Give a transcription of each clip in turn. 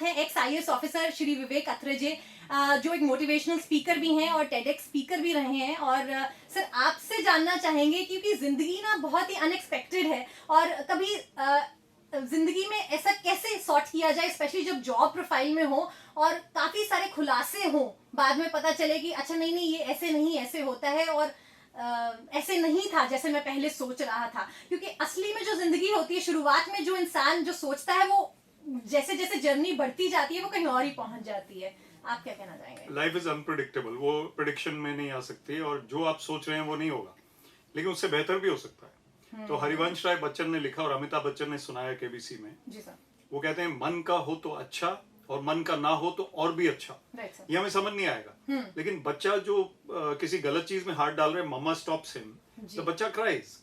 हैं x IAS officer Shri Vivek अत्रे जी, जो एक मोटिवेशनल स्पीकर भी हैं और टेडेक्स स्पीकर भी रहे हैं। और सर आपसे जानना चाहेंगे, क्योंकि जिंदगी ना बहुत ही अनएक्सपेक्टेड है और कभी जिंदगी में ऐसा कैसे सॉर्ट किया जाए, स्पेशली जब जॉब प्रोफाइल में हो और काफी सारे खुलासे हो, बाद में पता चले कि अच्छा नहीं नहीं ये ऐसे नहीं ऐसे होता है और ऐसे नहीं था जैसे मैं पहले सोच रहा था। क्योंकि असली में जो जिंदगी होती है, शुरुआत में जो इंसान जो सोचता है वो जैसे जैसे जर्नी बढ़ती जाती है वो कहीं और ही पहुंच जाती है। आप क्या कहना चाहेंगे? लाइफ इज अनप्रिडिक्टेबल, वो प्रिडिक्शन में नहीं आ सकती और जो आप सोच रहे हैं वो नहीं होगा, लेकिन उससे बेहतर भी हो सकता है। तो हरिवंश राय बच्चन ने लिखा और अमिताभ बच्चन ने सुनाया केबीसी में। जी सर। वो कहते हैं मन का हो तो अच्छा और मन का ना हो तो और भी अच्छा। ये हमें समझ नहीं आएगा, लेकिन बच्चा जो किसी गलत चीज में हाथ डाल रहे, मम्मा स्टॉप्स हिम, तो बच्चा क्राइज,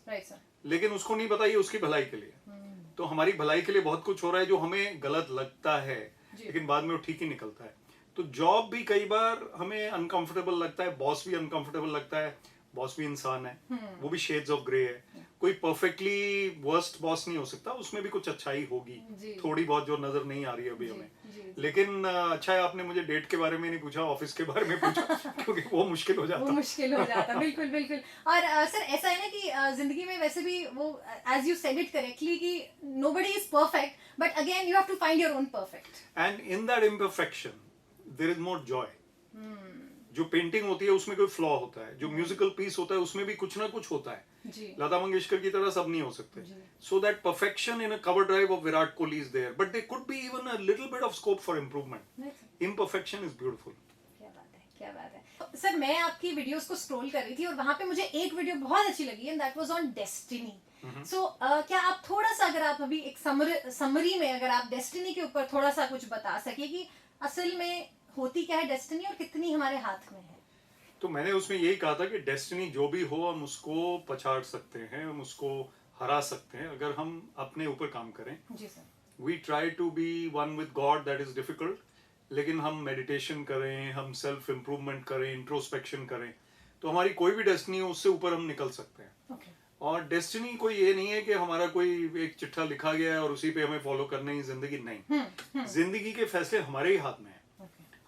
लेकिन उसको नहीं पता ये उसकी भलाई के लिए। तो हमारी भलाई के लिए बहुत कुछ हो रहा है जो हमें गलत लगता है, लेकिन बाद में वो ठीक ही निकलता है। तो जॉब भी कई बार हमें अनकंफर्टेबल लगता है, बॉस भी अनकंफर्टेबल लगता है, बॉस भी इंसान है, वो भी शेड्स ऑफ ग्रे है। कोई परफेक्टली वर्स्ट बॉस नहीं हो सकता, उसमें भी कुछ अच्छाई होगी थोड़ी बहुत जो नजर नहीं आ रही है अभी हमें। लेकिन अच्छा है आपने मुझे डेट के बारे में नहीं पूछा, ऑफिस के बारे में पूछा क्योंकि वो मुश्किल हो जाता। बिल्कुल बिल्कुल। और सर ऐसा है ना कि जिंदगी में वैसे भी वो as you said it correctly कि nobody is perfect, but again you have to find your own perfect, and in that imperfection there is more joy. जो पेंटिंग होती है उसमें कोई फ्लॉ होता है, जो म्यूजिकल पीस होता है उसमें भी कुछ ना कुछ होता है। लता मंगेशकर की तरह सब नहीं हो सकते। So that perfection in a cover drive of Virat Kohli is there, but there could be even a little bit of scope for improvement. Imperfection is beautiful. क्या बात है। सर मैं आपकी वीडियोस को स्क्रॉल कर रही थी और वहां पे मुझे एक वीडियो बहुत अच्छी लगी and that was on destiny. So क्या आप थोड़ा सा, अगर आप अभी एक समरी में अगर आप डेस्टिनी के ऊपर थोड़ा सा कुछ बता सके कि असल में होती क्या है डेस्टिनी और कितनी हमारे हाथ में है? तो मैंने उसमें यही कहा था कि डेस्टिनी जो भी हो हम उसको पछाड़ सकते हैं, हम उसको हरा सकते हैं अगर हम अपने ऊपर काम करें। जी sir. We try to be one with God, that is difficult, लेकिन हम मेडिटेशन करें, हम सेल्फ इम्प्रूवमेंट करें, इंट्रोस्पेक्शन करें, तो हमारी कोई भी डेस्टिनी हो उससे ऊपर हम निकल सकते हैं। और डेस्टिनी कोई ये नहीं है कि हमारा कोई एक चिट्ठा लिखा गया है और उसी पे हमें फॉलो करना ही जिंदगी, नहीं। जिंदगी के फैसले हमारे ही हाथ में है।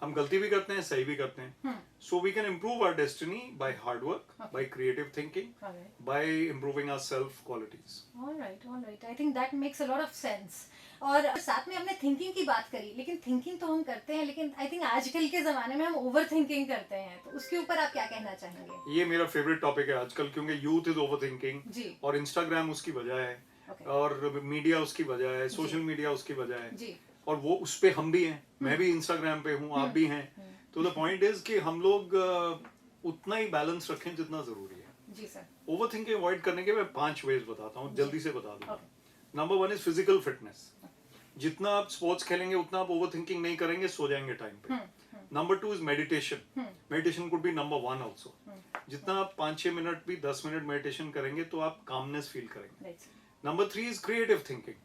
हम गलती भी करते हैं, सही भी करते हैं। So we can improve our destiny by hard work, by creative thinking, by improving our self qualities. Alright, I think that makes a lot of sense. और साथ में हमने थिंकिंग की बात करी, लेकिन थिंकिंग तो हम करते हैं, लेकिन आई थिंक आजकल के जमाने में हम ओवर थिंकिंग करते हैं, तो उसके ऊपर आप क्या कहना चाहेंगे? ये मेरा फेवरेट टॉपिक है आजकल, क्योंकि यूथ इज ओवर थिंकिंग और इंस्टाग्राम उसकी वजह है और मीडिया उसकी वजह है, सोशल मीडिया उसकी वजह है, और वो उस पे हम भी हैं, मैं भी इंस्टाग्राम पे हूँ, आप भी हैं। तो द पॉइंट इज कि हम लोग उतना ही बैलेंस रखें जितना जरूरी है। जी सर। ओवर थिंकिंग अवॉइड करने के मैं 5 वेज बताता हूँ, जल्दी से बता दूंगा। Number 1 is physical fitness. जितना आप स्पोर्ट्स खेलेंगे उतना आप ओवर थिंकिंग नहीं करेंगे, सो जाएंगे टाइम पे। Number 2 is meditation. Meditation could be number 1 also. जितना आप 5-6 मिनट भी 10 मिनट मेडिटेशन करेंगे तो आप कामनेस फील करेंगे। Number 3 is creative thinking.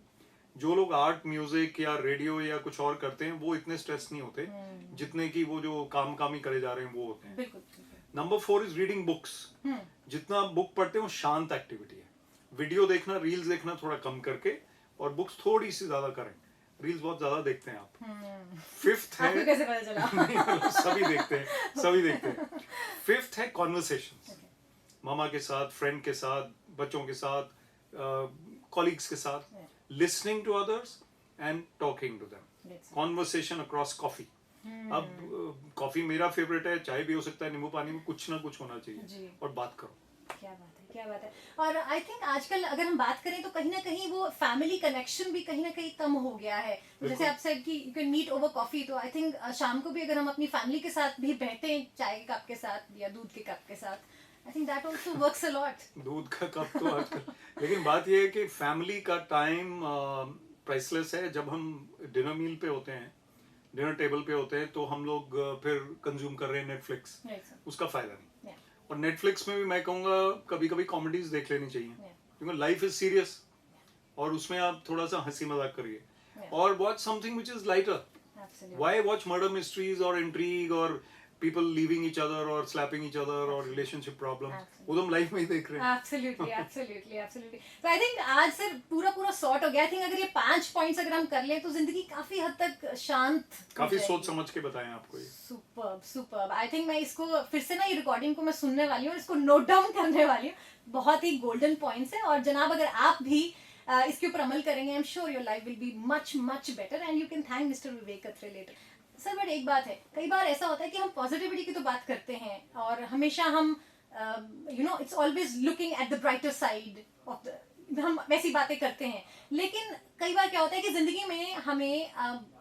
जो लोग आर्ट, म्यूजिक या रेडियो या कुछ और करते हैं वो इतने स्ट्रेस नहीं होते जितने की वो जो काम ही करे जा रहे हैं वो होते हैं। Number 4 is reading books. जितना आप बुक पढ़ते हैं वो शांत एक्टिविटी है। वीडियो देखना, रील्स देखना थोड़ा कम करके और बुक्स थोड़ी सी ज्यादा करें। रील्स बहुत ज्यादा देखते हैं आप। फिफ्थ है, कैसे पता चला? नहीं, सभी देखते हैं। फिफ्थ है कॉन्वर्सेशंस, मामा के साथ, फ्रेंड के साथ, बच्चों के साथ, कॉलीग्स के साथ, listening to others and talking to them, conversation across coffee. अब कॉफी मेरा फेवरेट है, चाय भी हो सकता है, नींबू पानी में कुछ ना कुछ होना चाहिए और बात करो। क्या बात है। और आई थिंक आजकल अगर हम बात करें तो कहीं ना कहीं वो फैमिली कनेक्शन भी कहीं ना कहीं कम हो गया है। जैसे आप सेड कि you can meet over coffee, तो आई थिंक शाम को भी अगर हम अपनी फैमिली के साथ भी बैठे हैं चाय के कप के साथ या दूध के कप के साथ, आई think that also works a lot. दूध का कप तो आजकल लेकिन बात ये है कि फैमिली का टाइम प्राइसलेस है। जब हम डिनर मील पे होते हैं, डिनर टेबल पे होते हैं, तो हम लोग फिर कंज्यूम कर रहे हैं नेटफ्लिक्स, उसका फायदा नहीं। और नेटफ्लिक्स में भी मैं कहूँगा कभी कभी कॉमेडीज देख लेनी चाहिए, क्योंकि लाइफ इज सीरियस और उसमें आप थोड़ा सा हंसी मजाक करिए और watch something which is lighter. Why watch murder mysteries और इंट्रीग और people leaving each other or slapping each other or relationship problems. Absolutely. वो तो हम लाइफ में ही देख रहे हैं. एब्सोल्युटली तो आई थिंक आज सर पूरा सॉर्ट हो गया. आई थिंक अगर ये 5 पॉइंट्स अगर हम कर लें तो जिंदगी काफी हद तक शांत हो काफी जाएगी. सोच समझ के बताएं आपको ये. सुपर्ब आई थिंक मैं इसको फिर से ना ये रिकॉर्डिंग को मैं सुनने वाली हूँ और इसको नोट डाउन करने वाली हूँ. बहुत ही गोल्डन पॉइंट्स है. और जनाब अगर आप भी इसके ऊपर अमल करेंगे, I am sure your life will be much better and you can thank mister Vivek Atre later. Sir but एक बात है, कई बार ऐसा होता है कि हम पॉजिटिविटी की तो बात करते हैं और हमेशा हम it's always looking at the brighter side of the, हम वैसी बातें करते हैं. लेकिन कई बार क्या होता है कि जिंदगी में हमें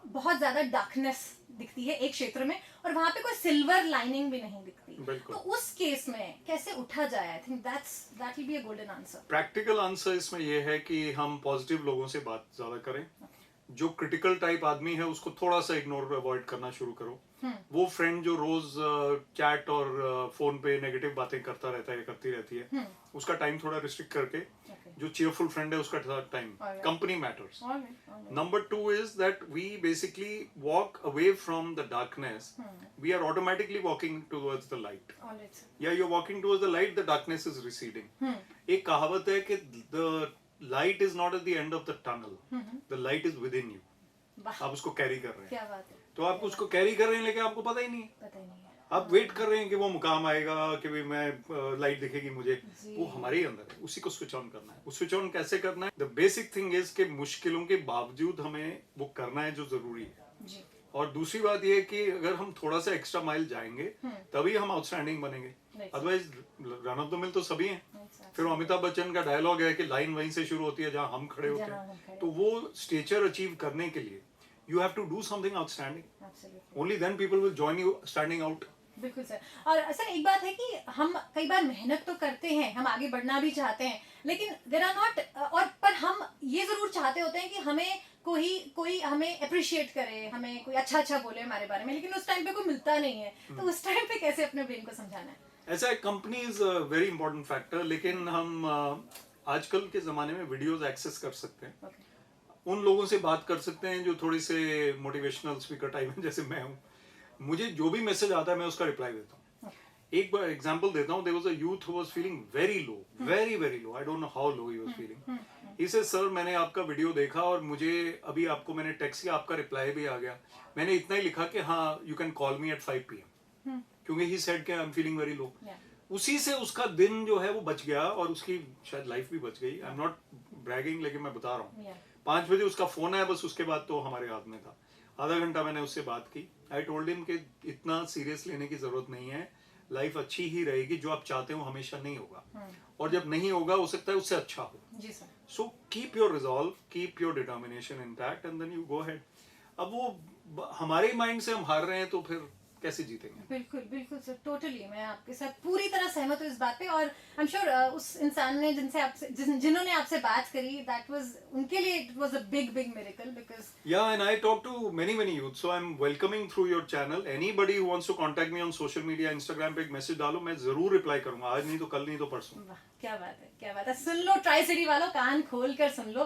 बहुत ज्यादा डार्कनेस दिखती है एक क्षेत्र में और वहां पे कोई सिल्वर लाइनिंग भी नहीं दिखती. बिल्कुल. तो उस केस में कैसे उठा जाए? आई think that will be a golden answer. Practical answer इसमें ये है कि हम पॉजिटिव लोगों से बात ज्यादा करें. जो क्रिटिकल टाइप आदमी है उसको थोड़ा सा इग्नोर अवॉइड करना शुरू करो. वो फ्रेंड जो रोज चैट और फोन पे नेगेटिव बातें करता रहता है, करती रहती है, उसका टाइम थोड़ा रिस्ट्रिक्ट करके जो चीयरफुल फ्रेंड है उसका time. Company matters. Number 2 is that we basically walk away from the darkness. We are automatically walking towards the light. Yeah, you're walking towards the light, the darkness is receding. एक कहावत है कि the light is not at the end of the tunnel. The light is within you. आप उसको carry कर रहे हैं. क्या बात है. तो आप उसको कैरी कर रहे हैं लेकिन आपको पता ही नहीं है. पता ही नहीं है. आप वेट कर रहे हैं कि वो मुकाम आएगा कि भाई मैं लाइट दिखेगी मुझे. वो हमारे ही अंदर है, उसी को स्विच ऑन करना है. वो स्विच ऑन कैसे करना है? द बेसिक थिंग इज कि मुश्किलों के बावजूद हमें वो करना है जो जरूरी है. जी. और दूसरी बात ये है कि अगर हम थोड़ा सा एक्स्ट्रा माइल जाएंगे तभी हम आउटस्टैंडिंग बनेंगे. Otherwise run of the mill तो सभी हैं. फिर अमिताभ बच्चन का डायलॉग है कि लाइन वहीं से शुरू होती है जहां हम खड़े होते हैं. तो वो स्टेचर अचीव करने के लिए you have to do something outstanding. Only then people will join you standing out. बिल्कुल सर. और सर एक बात है कि हम कई बार मेहनत तो करते हैं, हम आगे बढ़ना भी चाहते हैं, लेकिन देयर आर नॉट और पर हम ये जरूर चाहते होते हैं कि हमें कोई हमें अप्रिशिएट करे, हमें कोई अच्छा बोले हमारे बारे में, लेकिन उस टाइम पे कोई मिलता नहीं है. तो उस टाइम पे कैसे अपने ब्रेन को समझाना है? ऐसा company is a very important factor. लेकिन हम आजकल के जमाने में वीडियोस एक्सेस कर सकते हैं. उन लोगों से बात कर सकते हैं जो थोड़ी से मोटिवेशनल स्पीकर टाइप है, जैसे मैं हूँ. मुझे जो भी मैसेज आता है मैं उसका रिप्लाई देता हूँ. एक बार एग्जांपल देता हूँ. There was a youth who was feeling very low, very low. I don't know how low he was feeling. He said sir मैंने आपका वीडियो देखा और मुझे अभी आपको मैंने टेक्स्ट किया, आपका रिप्लाई भी आ गया. मैंने इतना ही लिखा कि हाँ you can call me at 5 PM क्योंकि ही सेड कि आई एम फीलिंग वेरी लो. उसी से उसका दिन जो है वो बच गया और उसकी शायद लाइफ भी बच गई. आई एम नॉट ब्रैगिंग, लेकिन मैं बता रहा हूँ. 5 बजे उसका फोन आया, बस उसके बाद तो हमारे हाथ में था. आधा घंटा मैंने उससे बात की. आई टोल्ड हिम कि इतना सीरियस लेने की जरूरत नहीं है, लाइफ अच्छी ही रहेगी. जो आप चाहते हो हमेशा नहीं होगा, और जब नहीं होगा हो सकता है उससे अच्छा हो. So keep your resolve, keep your determination intact and then you go ahead. अब वो हमारे माइंड से हम हार रहे हैं तो फिर कैसे जीतेंगे? बिल्कुल सर, टोटली मैं आपके साथ पूरी तरह सहमत हूँ इस बात पे. और आई एम श्योर उस इंसान ने जिन्होंने आपसे बात करी, दैट वाज उनके लिए it was a big miracle. Because yeah, and I talk to many youth, so I'm welcoming through your channel anybody who wants to contact me on social media. Instagram पे एक message डालो, मैं जरूर reply करूंगा. आज नहीं तो कल, नहीं तो परसों. क्या बात है. सुन लो ट्राई सिटी वालों, कान खोल कर सुन लो.